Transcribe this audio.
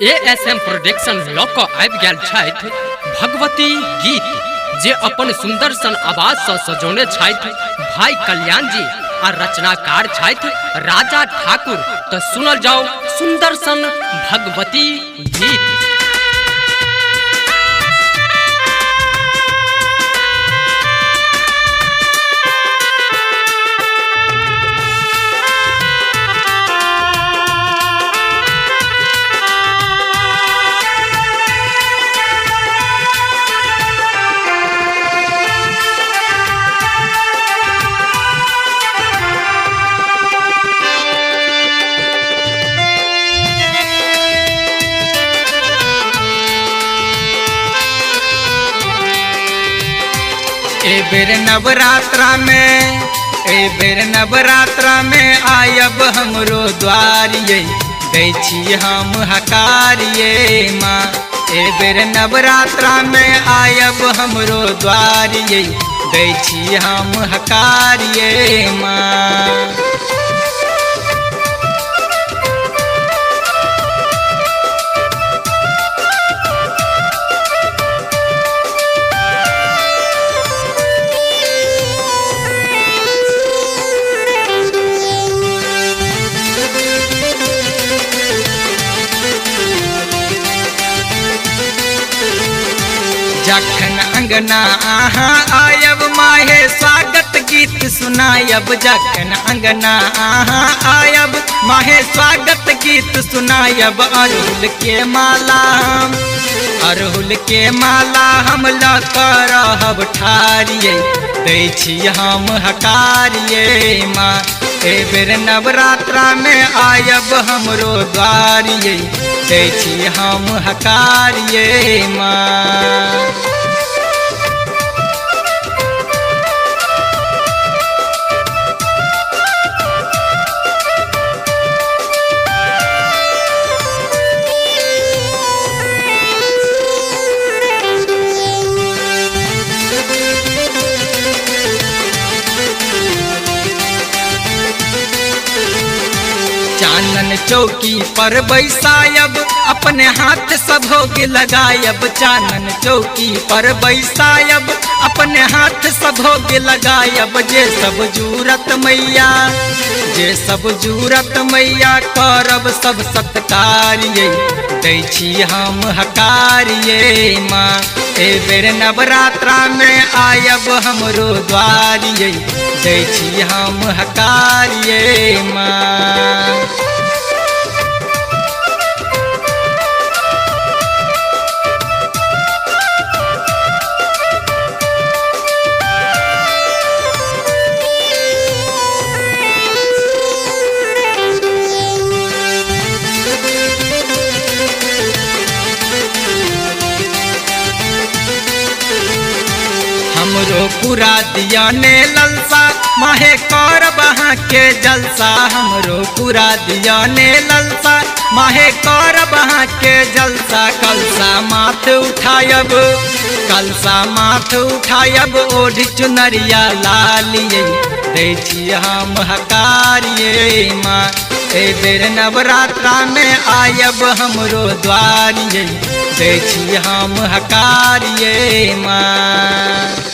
ASM production law को आबि गेल छथि भगवती गीत जे अपन सुंदर सन आवाज से सजौने छथि भाई कल्याण जी आ रचनाकार छथि राजा ठाकुर। तो सुनल जाओ सुंदर सन भगवती गीत। ए बेर नवरात्रा में आयब हमरो द्वारिये दै छी हम हकारिये माँ। ए बेर नवरात्रा में आयब हमरो द्वारिये दै छी हम हकारिये माँ। जखन अंगना आहाँ आयब माहे स्वागत गीत सुनायब। जखन अंगना आहाँ आयब माहे स्वागत गीत सुनायब। अरहुल के माला हम ल करब ठारिये दै छी हम हकारिये माँ। ए बेर नवरात्रा में आयब हमरो द्वारिये दै छी हम हकारिये माँ। चानन चौकी पर बैसायब अपने हाथ से भोग लगायब। चानन चौकी पर बैसायब अपने हाथ से भोग लगायब। जे सब जूरत मैया करब सब सत्कारिये दै छी हम हकारिये माँ। ए बेर नवरात्रा में आयब हमरो द्वारिये दै छी हम हकारिये माँ। हमरो पूरा दिया ने ललसा माहे करब अहाँ के जलसा। हमरो पूरा दिया ने ललसा माहे करब अहाँ के जलसा। कलसा माथ उठायब ओढ़ी चुनरिया लालिये दै छी हम हकारिये माँ। ए बेर नवरात्रा में आयब हमरो द्वारिये दै छी हम हकारिये माँ।